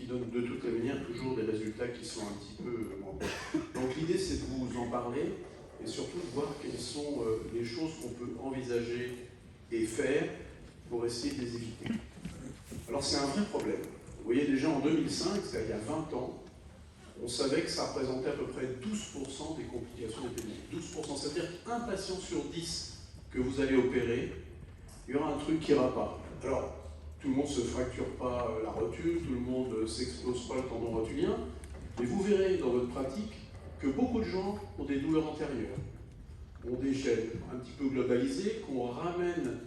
qui donne de toute manière toujours des résultats qui sont un petit peu moins bons. Donc l'idée c'est de vous en parler et surtout de voir quelles sont les choses qu'on peut envisager et faire pour essayer de les éviter. Alors c'est un vrai problème. Vous voyez déjà en 2005, c'est-à-dire il y a 20 ans, on savait que ça représentait à peu près 12% des complications épidémiques. 12%, c'est-à-dire qu'un patient sur 10 que vous allez opérer, il y aura un truc qui ne ira pas. Alors, tout le monde ne se fracture pas la rotule, tout le monde ne s'explose pas le tendon rotulien, mais vous verrez dans votre pratique que beaucoup de gens ont des douleurs antérieures, ont des gènes un petit peu globalisés, qu'on ramène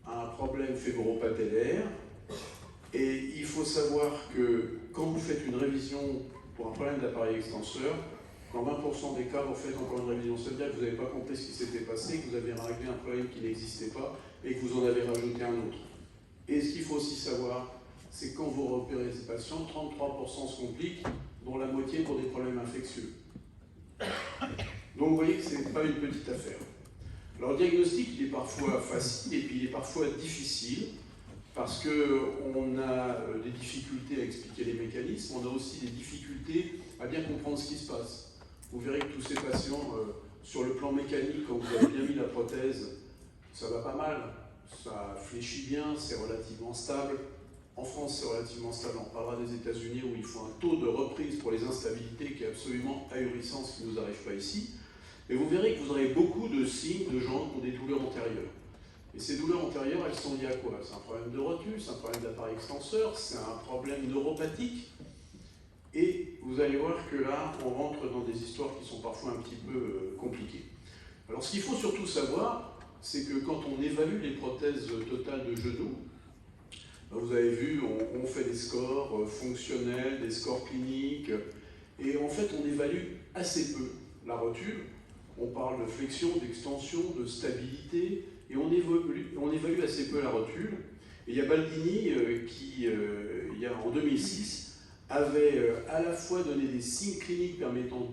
à un problème fémoro-patellaire. Et il faut savoir que quand vous faites une révision pour un problème d'appareil extenseur, dans 20% des cas, vous faites encore une révision, c'est-à-dire que vous n'avez pas compris ce qui s'était passé, que vous avez réglé un problème qui n'existait pas et que vous en avez rajouté un autre. Et ce qu'il faut aussi savoir, c'est que quand vous repérez ces patients, 33% se compliquent, dont la moitié pour des problèmes infectieux. Donc vous voyez que ce n'est pas une petite affaire. Alors le diagnostic, il est parfois facile et puis il est parfois difficile, parce qu'on a des difficultés à expliquer les mécanismes, on a aussi des difficultés à bien comprendre ce qui se passe. Vous verrez que tous ces patients, sur le plan mécanique, quand vous avez bien mis la prothèse, ça va pas mal, ça fléchit bien, c'est relativement stable. En France, c'est relativement stable, on parlera des États-Unis où il faut un taux de reprise pour les instabilités qui est absolument ahurissant, ce qui ne nous arrive pas ici. Et vous verrez que vous aurez beaucoup de signes de gens qui ont des douleurs antérieures. Et ces douleurs antérieures, elles sont liées à quoi? C'est un problème de rotule, c'est un problème d'appareil extenseur, c'est un problème neuropathique. Et vous allez voir que là, on rentre dans des histoires qui sont parfois un petit peu compliquées. Alors ce qu'il faut surtout savoir, c'est que quand on évalue les prothèses totales de genoux, vous avez vu, on fait des scores fonctionnels, des scores cliniques, et en fait on évalue assez peu la rotule. On parle de flexion, d'extension, de stabilité, et on évalue assez peu la rotule. Et il y a Baldini qui, en 2006, avait à la fois donné des signes cliniques permettant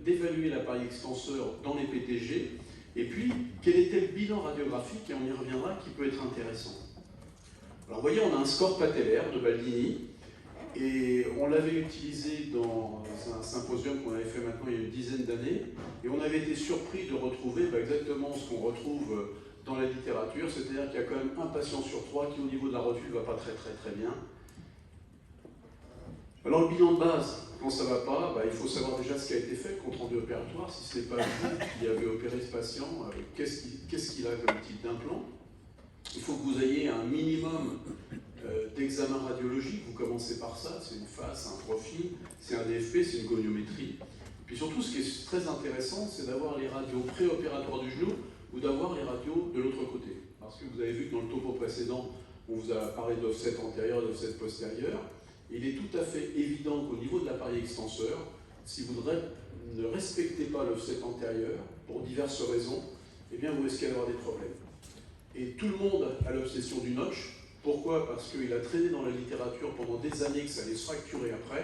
d'évaluer l'appareil extenseur dans les PTG, et puis quel était le bilan radiographique, et on y reviendra, qui peut être intéressant. Alors vous voyez, on a un score patellaire de Baldini, et on l'avait utilisé dans un symposium qu'on avait fait maintenant il y a une dizaine d'années, et on avait été surpris de retrouver exactement ce qu'on retrouve dans la littérature, c'est-à-dire qu'il y a quand même un patient sur 3 qui au niveau de la rotule ne va pas très bien. Alors le bilan de base, quand ça ne va pas, il faut savoir déjà ce qui a été fait, le compte rendu opératoire, si ce n'est pas vous qui avez opéré ce patient, qu'est-ce qu'il a comme type d'implant. Il faut que vous ayez un minimum d'examen radiologique, vous commencez par ça, c'est une face, un profil, c'est un DFP, c'est une goniométrie. Puis surtout, ce qui est très intéressant, c'est d'avoir les radios préopératoires du genou ou d'avoir les radios de l'autre côté. Parce que vous avez vu que dans le topo précédent, on vous a parlé d'offset antérieur et d'offset postérieur. Il est tout à fait évident qu'au niveau de l'appareil extenseur, si vous ne respectez pas l'offset antérieur, pour diverses raisons, eh bien vous risquez d'avoir des problèmes. Et tout le monde a l'obsession du notch. Pourquoi? Parce qu'il a traîné dans la littérature pendant des années que ça allait se fracturer après.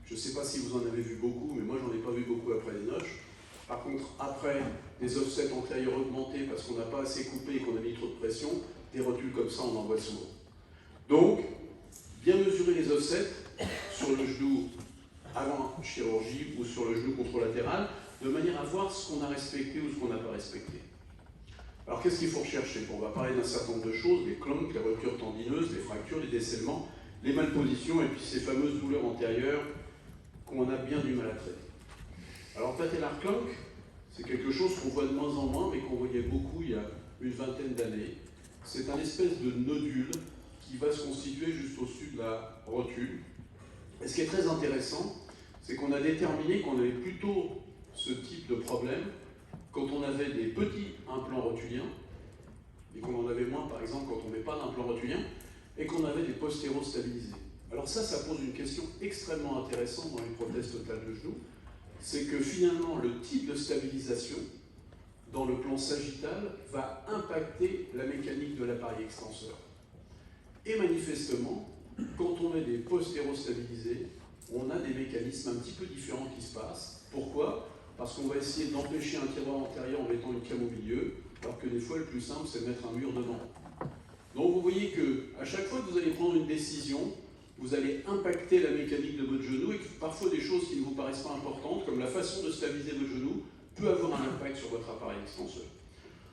Je ne sais pas si vous en avez vu beaucoup, mais moi j'en ai pas vu beaucoup après les notches. Par contre, après des offsets antérieurs augmentés parce qu'on n'a pas assez coupé et qu'on a mis trop de pression, des rotules comme ça on en voit souvent. Donc, bien mesurer les offsets sur le genou avant chirurgie ou sur le genou contralatéral, de manière à voir ce qu'on a respecté ou ce qu'on n'a pas respecté. Alors qu'est-ce qu'il faut rechercher? On va parler d'un certain nombre de choses, les clonks, les ruptures tendineuses, les fractures, les décellements, les malpositions et puis ces fameuses douleurs antérieures qu'on a bien du mal à traiter. Alors patellar clonk, c'est quelque chose qu'on voit de moins en moins, mais qu'on voyait beaucoup il y a une vingtaine d'années. C'est un espèce de nodule qui va se constituer juste au-dessus de la rotule. Et ce qui est très intéressant, c'est qu'on a déterminé qu'on avait plutôt ce type de problème quand on avait des petits implants rotuliens, et qu'on en avait moins par exemple quand on ne met pas d'implant rotulien, et qu'on avait des postéros stabilisés. Alors ça pose une question extrêmement intéressante dans les prothèses totales de genoux, c'est que finalement le type de stabilisation dans le plan sagittal va impacter la mécanique de l'appareil extenseur. Et manifestement, quand on met des postéros stabilisés, on a des mécanismes un petit peu différents qui se passent. Pourquoi? Parce qu'on va essayer d'empêcher un tiroir antérieur en mettant une came au milieu, alors que des fois le plus simple c'est de mettre un mur devant. Donc vous voyez qu'à chaque fois que vous allez prendre une décision, vous allez impacter la mécanique de votre genou et que parfois des choses qui ne vous paraissent pas importantes, comme la façon de stabiliser votre genou, peut avoir un impact sur votre appareil extenseur.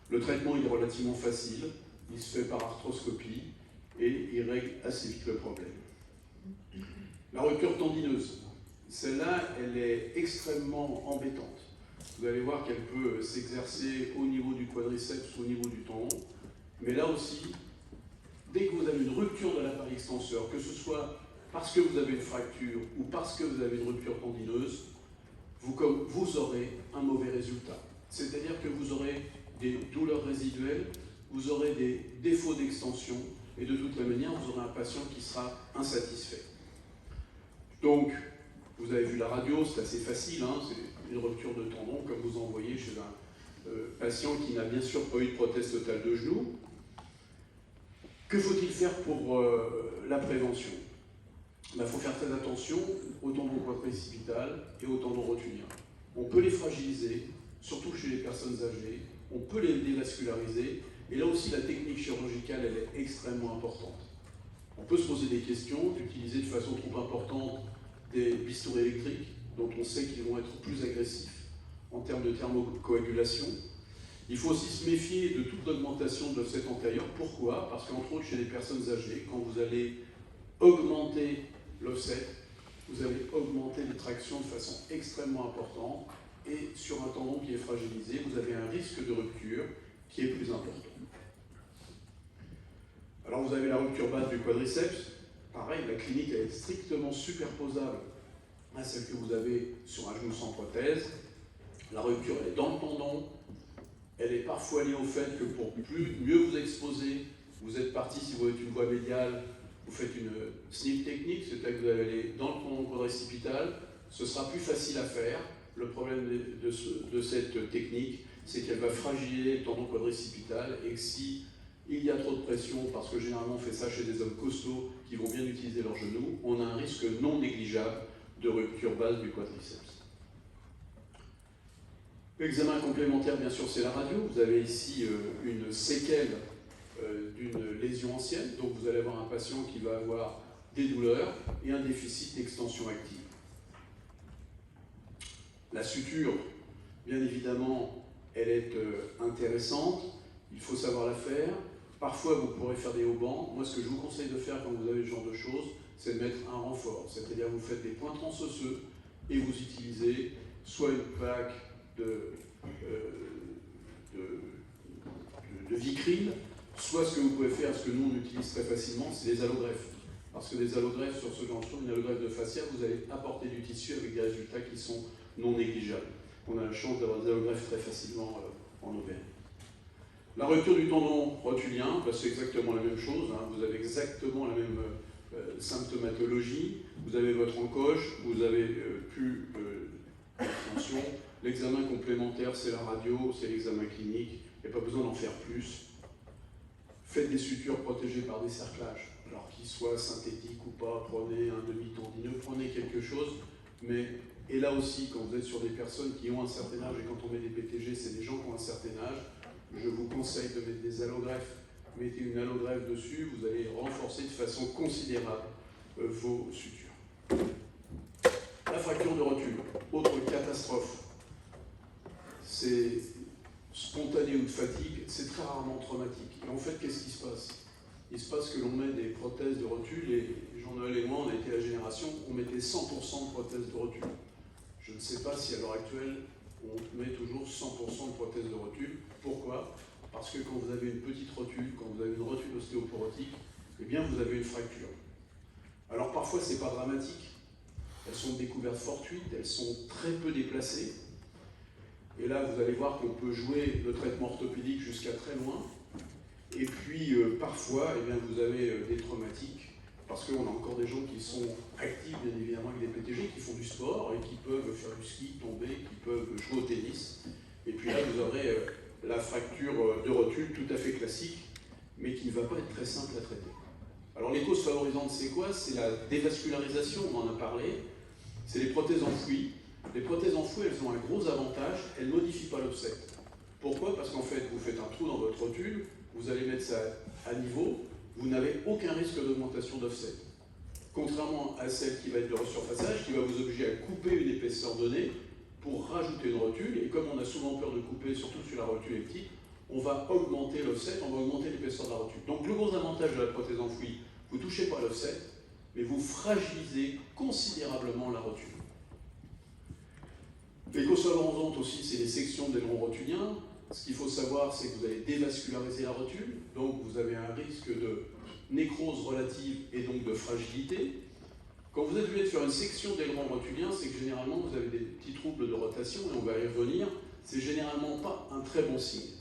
Le traitement il est relativement facile, il se fait par arthroscopie et il règle assez vite le problème. La rupture tendineuse, celle-là, elle est extrêmement embêtante. Vous allez voir qu'elle peut s'exercer au niveau du quadriceps ou au niveau du tendon, mais là aussi, dès que vous avez une rupture de l'appareil extenseur, que ce soit parce que vous avez une fracture ou parce que vous avez une rupture tendineuse, vous aurez un mauvais résultat. C'est-à-dire que vous aurez des douleurs résiduelles, vous aurez des défauts d'extension, et de toute la manière, vous aurez un patient qui sera insatisfait. Donc, vous avez vu la radio, c'est assez facile, hein, c'est une rupture de tendon, comme vous en voyez chez un patient qui n'a bien sûr pas eu de prothèse totale de genou. Que faut-il faire pour la prévention? Il faut faire très attention au tendon quadricipital et au tendon rotulien. On peut les fragiliser, surtout chez les personnes âgées, on peut les dévasculariser, et là aussi la technique chirurgicale elle est extrêmement importante. On peut se poser des questions, d'utiliser de façon trop importante des bistouris électriques, dont on sait qu'ils vont être plus agressifs en termes de thermocoagulation. Il faut aussi se méfier de toute augmentation de l'offset antérieur. Pourquoi? Parce qu'entre autres, chez les personnes âgées, quand vous allez augmenter l'offset, vous allez augmenter les tractions de façon extrêmement importante, et sur un tendon qui est fragilisé, vous avez un risque de rupture qui est plus important. Alors vous avez la rupture basse du quadriceps. Pareil, la clinique est strictement superposable à celle que vous avez sur un genou sans prothèse. La rupture elle est dans le tendon. Elle est parfois liée au fait que pour mieux vous exposer, vous êtes parti, si vous avez une voie médiale, vous faites une snip technique, c'est-à-dire que vous allez aller dans le tendon quadricipital. Ce sera plus facile à faire. Le problème de cette technique, c'est qu'elle va fragiliser le tendon quadricipital et que si il y a trop de pression, parce que généralement on fait ça chez des hommes costauds qui vont bien utiliser leurs genoux, on a un risque non négligeable de rupture basse du quadriceps. L'examen complémentaire, bien sûr, c'est la radio. Vous avez ici une séquelle d'une lésion ancienne, donc vous allez avoir un patient qui va avoir des douleurs et un déficit d'extension active. La suture, bien évidemment, elle est intéressante, il faut savoir la faire. Parfois, vous pourrez faire des haubans. Moi, ce que je vous conseille de faire quand vous avez ce genre de choses, c'est de mettre un renfort. C'est-à-dire que vous faites des points transosseux et vous utilisez soit une plaque de vicryl, soit ce que vous pouvez faire, ce que nous on utilise très facilement, c'est les allogreffes. Parce que des allogreffes sur ce genre de choses, une allogreffe de fascia, vous allez apporter du tissu avec des résultats qui sont non négligeables. On a la chance d'avoir des allogreffes très facilement en Auvergne. La rupture du tendon rotulien, c'est exactement la même chose, hein. Vous avez exactement la même symptomatologie, vous avez votre encoche, vous avez plus d'extension. L'examen complémentaire, c'est la radio, c'est l'examen clinique, il n'y a pas besoin d'en faire plus. Faites des sutures protégées par des cerclages, alors qu'ils soient synthétiques ou pas, prenez un demi-tendineux, prenez quelque chose, mais et là aussi, quand vous êtes sur des personnes qui ont un certain âge, et quand on met des PTG, c'est des gens qui ont un certain âge, je vous conseille de mettre des allogreffes. Mettez une allogreffe dessus, vous allez renforcer de façon considérable vos sutures. La fracture de rotule, autre catastrophe. C'est spontané ou de fatigue, c'est très rarement traumatique. Et en fait, qu'est-ce qui se passe? Il se passe que l'on met des prothèses de rotule, et Jean-Noël et moi, on a été la génération, on mettait 100% de prothèses de rotule. Je ne sais pas si à l'heure actuelle, on met toujours 100% de prothèses de rotule. Pourquoi? Parce que quand vous avez une petite rotule, quand vous avez une rotule ostéoporotique, eh bien vous avez une fracture. Alors parfois c'est pas dramatique, elles sont découvertes fortuites, elles sont très peu déplacées. Et là vous allez voir qu'on peut jouer le traitement orthopédique jusqu'à très loin. Et puis parfois eh bien, vous avez des traumatiques, parce qu'on a encore des gens qui sont actifs bien évidemment avec des PTG, qui font du sport et qui peuvent faire du ski, tomber, qui peuvent jouer au tennis. Et puis là vous aurez la fracture de rotule tout à fait classique, mais qui ne va pas être très simple à traiter. Alors les causes favorisantes, c'est quoi? C'est la dévascularisation, on en a parlé, c'est les prothèses enfouies. Les prothèses enfouies, elles ont un gros avantage, elles ne modifient pas l'offset. Pourquoi? Parce qu'en fait, vous faites un trou dans votre rotule, vous allez mettre ça à niveau, vous n'avez aucun risque d'augmentation d'offset. contrairement à celle qui va être de resurfaçage, qui va vous obliger à couper une épaisseur donnée pour rajouter une rotule, et comme on a souvent peur de couper, surtout sur la rotule elliptique, on va augmenter l'offset, on va augmenter l'épaisseur de la rotule. Donc le gros avantage de la prothèse enfouie, vous ne touchez pas l'offset, mais vous fragilisez considérablement la rotule. Les causes favorisantes aussi, c'est les sections d'ailerons rotuliens. Ce qu'il faut savoir, c'est que vous allez dévasculariser la rotule, donc vous avez un risque de nécrose relative et donc de fragilité. Quand vous êtes obligé de faire une section d'aileron rotulien, c'est que généralement vous avez des petits troubles de rotation, et on va y revenir, c'est généralement pas un très bon signe.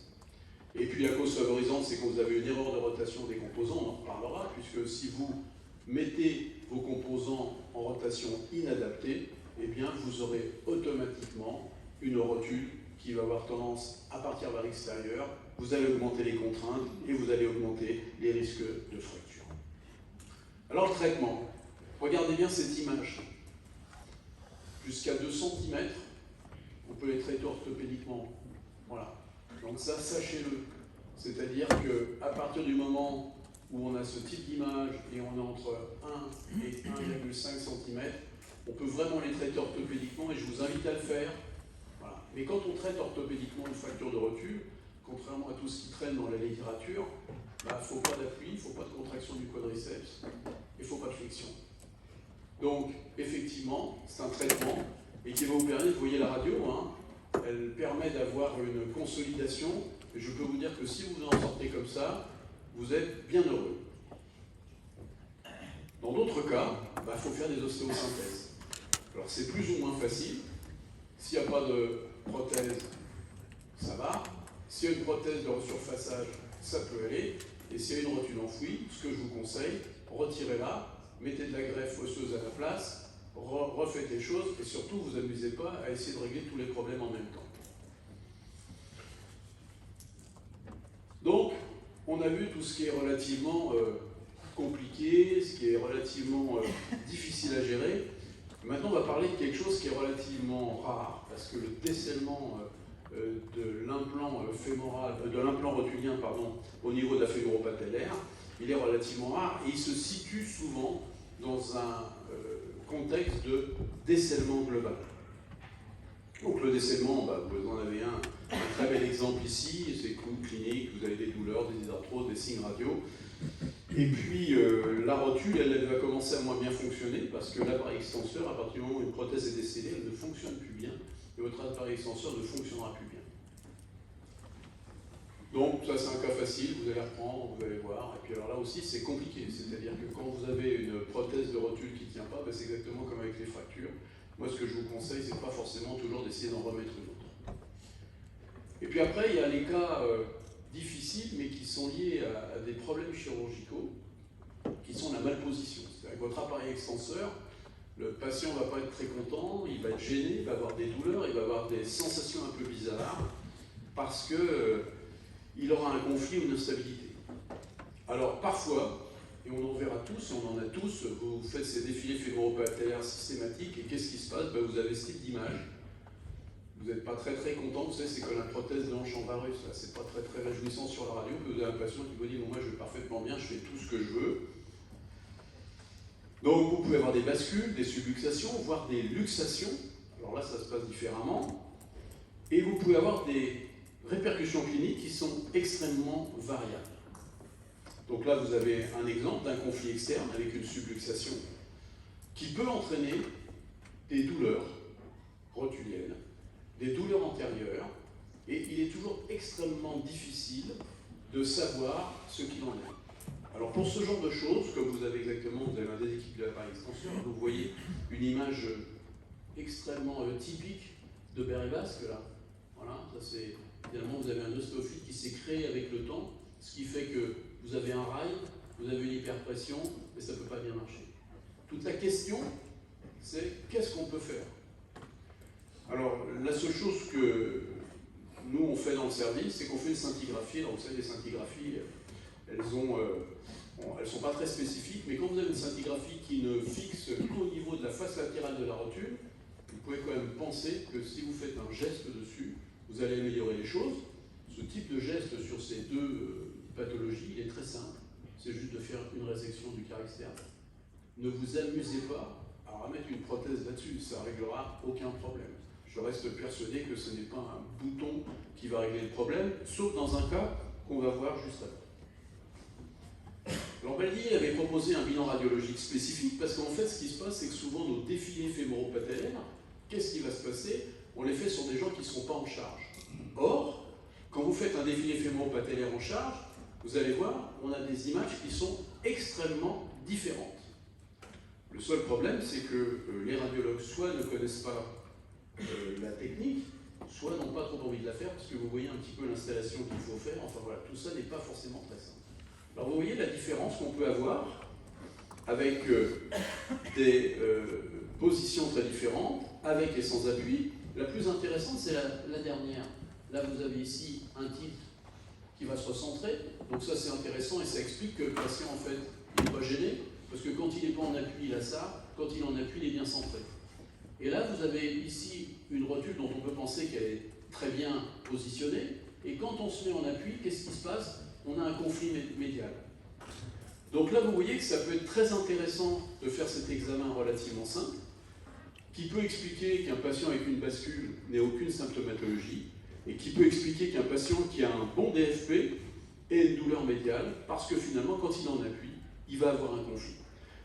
Et puis la cause favorisante, c'est quand vous avez une erreur de rotation des composants, on en reparlera, puisque si vous mettez vos composants en rotation inadaptée, eh bien vous aurez automatiquement une rotule qui va avoir tendance à partir vers l'extérieur, vous allez augmenter les contraintes et vous allez augmenter les risques de fracture. Alors le traitement, regardez bien cette image. Jusqu'à 2 cm, on peut les traiter orthopédiquement. Voilà. Donc ça, sachez-le. C'est-à-dire qu'à partir du moment où on a ce type d'image et on est entre 1 et 1,5 cm, on peut vraiment les traiter orthopédiquement et je vous invite à le faire. Voilà. Mais quand on traite orthopédiquement une fracture de rotule, contrairement à tout ce qui traîne dans la littérature, il ne faut pas d'appui, il ne faut pas de contraction du quadriceps, il ne faut pas de flexion. Donc, effectivement, c'est un traitement et qui va vous permettre, vous voyez la radio, hein, elle permet d'avoir une consolidation. Et je peux vous dire que si vous en sortez comme ça, vous êtes bien heureux. Dans d'autres cas, il faut faire des ostéosynthèses. Alors, c'est plus ou moins facile. S'il n'y a pas de prothèse, ça va. S'il y a une prothèse de resurfaçage, ça peut aller. Et s'il y a une rotule enfouie, ce que je vous conseille, retirez-la, mettez de la greffe osseuse à la place, refaites les choses, et surtout, vous n'amusez pas à essayer de régler tous les problèmes en même temps. Donc, on a vu tout ce qui est relativement compliqué, ce qui est relativement difficile à gérer. Maintenant, on va parler de quelque chose qui est relativement rare, parce que le décèlement de l'implant fémoral, de l'implant rotulien, au niveau de la fémoropatellaire, il est relativement rare et il se situe souvent dans un contexte de décèlement global. Donc le décèlement, vous en avez un très bel exemple ici, c'est clinique, vous avez des douleurs, des arthroses, des signes radio. Et puis la rotule, elle va commencer à moins bien fonctionner parce que l'appareil extenseur, à partir du moment où une prothèse est décédée, elle ne fonctionne plus bien et votre appareil extenseur ne fonctionnera plus bien. Donc ça c'est un cas facile, vous allez reprendre, vous allez voir, et puis alors là aussi c'est compliqué, c'est-à-dire que quand vous avez une prothèse de rotule qui ne tient pas, c'est exactement comme avec les fractures. Moi ce que je vous conseille, c'est pas forcément toujours d'essayer d'en remettre une autre. Et puis après il y a les cas difficiles mais qui sont liés à des problèmes chirurgicaux, qui sont la malposition. C'est-à-dire que votre appareil extenseur, le patient ne va pas être très content, il va être gêné, il va avoir des douleurs, il va avoir des sensations un peu bizarres, parce que il aura un conflit ou une instabilité. Alors parfois, et on en verra tous, et on en a tous, vous faites ces défilés fémoropatellaires systématiques, et qu'est-ce qui se passe? Vous avez ce type d'image. Vous n'êtes pas très content, vous savez, c'est comme la prothèse de hanche en varus, c'est pas très réjouissant sur la radio, que vous avez un patient qui vous dit, bon, moi je vais parfaitement bien, je fais tout ce que je veux. Donc vous pouvez avoir des bascules, des subluxations, voire des luxations. Alors là, ça se passe différemment. Et vous pouvez avoir des répercussions cliniques qui sont extrêmement variables. Donc là, vous avez un exemple d'un conflit externe avec une subluxation qui peut entraîner des douleurs rotuliennes, des douleurs antérieures, et il est toujours extrêmement difficile de savoir ce qu'il en est. Alors pour ce genre de choses, comme vous avez exactement, vous avez un déséquilibre de l'appareil extenseur, vous voyez une image extrêmement typique de Berry-Basque, là. Voilà, ça c'est, finalement vous avez un ostéophyte qui s'est créé avec le temps, ce qui fait que vous avez un rail, vous avez une hyperpression, mais ça ne peut pas bien marcher. Toute la question, c'est qu'est-ce qu'on peut faire? Alors, la seule chose que nous on fait dans le service, c'est qu'on fait une scintigraphie. Alors vous savez, les scintigraphies, elles sont pas très spécifiques, mais quand vous avez une scintigraphie qui ne fixe qu'au niveau de la face latérale de la rotule, vous pouvez quand même penser que si vous faites un geste dessus, vous allez améliorer les choses. Ce type de geste sur ces deux pathologies, il est très simple. C'est juste de faire une résection du quart externe. ne vous amusez pas à mettre une prothèse là-dessus, ça ne réglera aucun problème. Je reste persuadé que ce n'est pas un bouton qui va régler le problème, sauf dans un cas qu'on va voir juste après. Alors Baldi avait proposé un bilan radiologique spécifique parce qu'en fait, ce qui se passe, c'est que souvent nos défilés fémoro-patellaires, qu'est-ce qui va se passer? On les fait sur des gens qui ne sont pas en charge. Or, quand vous faites un défilé fémoro-patellaire en charge, vous allez voir, on a des images qui sont extrêmement différentes. Le seul problème, c'est que les radiologues soit ne connaissent pas la technique, soit n'ont pas trop envie de la faire, parce que vous voyez un petit peu l'installation qu'il faut faire. Enfin voilà, tout ça n'est pas forcément très simple. Alors vous voyez la différence qu'on peut avoir avec des positions très différentes, avec et sans appui. La plus intéressante, c'est la dernière. Là, vous avez ici un titre qui va se recentrer. Donc ça, c'est intéressant et ça explique que le patient, en fait, il n'est pas gêné, parce que quand il n'est pas en appui, il a ça. Quand il est en appui, il est bien centré. Et là, vous avez ici une rotule dont on peut penser qu'elle est très bien positionnée. Et quand on se met en appui, qu'est-ce qui se passe? On a un conflit médial. Donc là, vous voyez que ça peut être très intéressant de faire cet examen relativement simple, qui peut expliquer qu'un patient avec une bascule n'ait aucune symptomatologie, et qui peut expliquer qu'un patient qui a un bon DFP ait une douleur médiale, parce que finalement, quand il est en appui, il va avoir un conflit.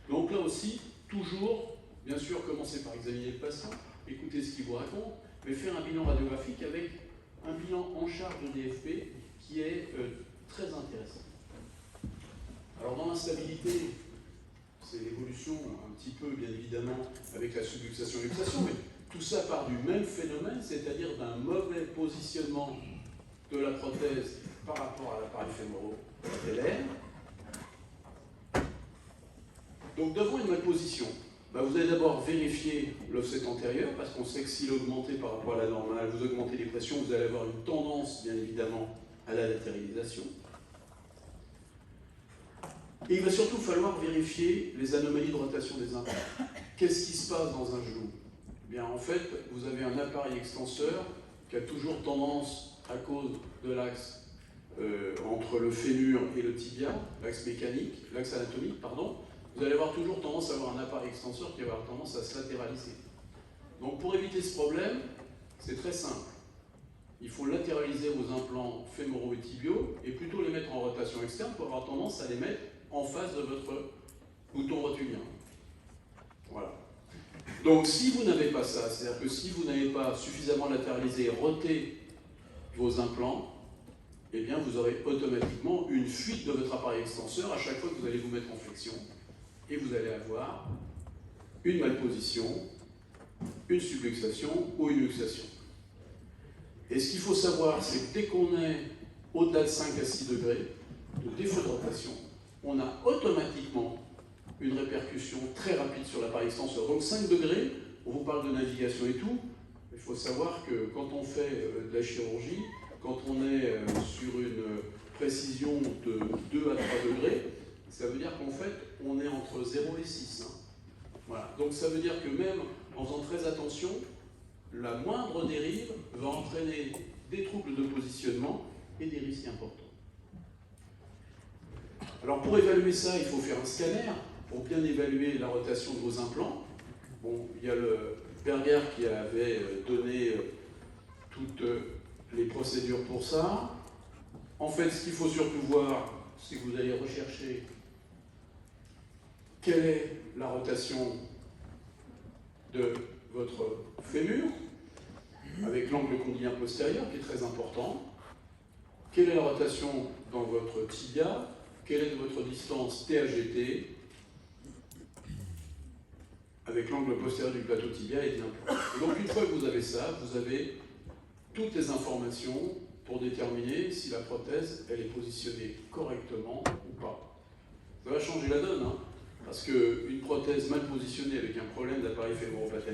Donc là aussi, toujours, bien sûr, commencer par examiner le patient, écouter ce qu'il vous raconte, mais faire un bilan radiographique avec un bilan en charge de DFP qui est très intéressant. Alors dans l'instabilité, c'est l'évolution un petit peu, bien évidemment, avec la subluxation et luxation, mais tout ça part du même phénomène, c'est-à-dire d'un mauvais positionnement de la prothèse par rapport à l'appareil fémoro-patellaire. Donc devant une malposition, vous allez d'abord vérifier l'offset antérieur, parce qu'on sait que s'il est augmenté par rapport à la normale, vous augmentez les pressions, vous allez avoir une tendance, bien évidemment, à la latéralisation. Et il va surtout falloir vérifier les anomalies de rotation des implants. Qu'est-ce qui se passe dans un genou? Bien, en fait, vous avez un appareil extenseur qui a toujours tendance, à cause de l'axe entre le fémur et le tibia, l'axe mécanique, l'axe anatomique, pardon, vous allez avoir toujours tendance à avoir un appareil extenseur qui va avoir tendance à se latéraliser. Donc pour éviter ce problème, c'est très simple. Il faut latéraliser vos implants fémoraux et tibiaux et plutôt les mettre en rotation externe pour avoir tendance à les mettre en face de votre bouton rotulien. Voilà. Donc si vous n'avez pas ça, c'est-à-dire que si vous n'avez pas suffisamment latéralisé et roté vos implants, eh bien vous aurez automatiquement une fuite de votre appareil extenseur à chaque fois que vous allez vous mettre en flexion et vous allez avoir une malposition, une subluxation ou une luxation. Et ce qu'il faut savoir, c'est que dès qu'on est au-delà de 5 à 6 degrés de défaut de rotation, on a automatiquement une répercussion très rapide sur l'appareil extenseur. Donc 5 degrés, on vous parle de navigation et tout, il faut savoir que quand on fait de la chirurgie, quand on est sur une précision de 2 à 3 degrés, ça veut dire qu'en fait, on est entre 0 et 6. Voilà. Donc ça veut dire que même en faisant très attention, la moindre dérive va entraîner des troubles de positionnement et des risques importants. Alors pour évaluer ça, il faut faire un scanner pour bien évaluer la rotation de vos implants. Bon, il y a le Berger qui avait donné toutes les procédures pour ça. En fait, ce qu'il faut surtout voir, c'est que vous allez rechercher quelle est la rotation de votre fémur, avec l'angle condylien postérieur qui est très important. Quelle est la rotation dans votre tibia? Quelle est votre distance THGT avec l'angle postérieur du plateau tibia et de l'implant. Donc une fois que vous avez ça, vous avez toutes les informations pour déterminer si la prothèse elle est positionnée correctement ou pas. Ça va changer la donne, parce qu'une prothèse mal positionnée avec un problème d'appareil fémoro-patellaire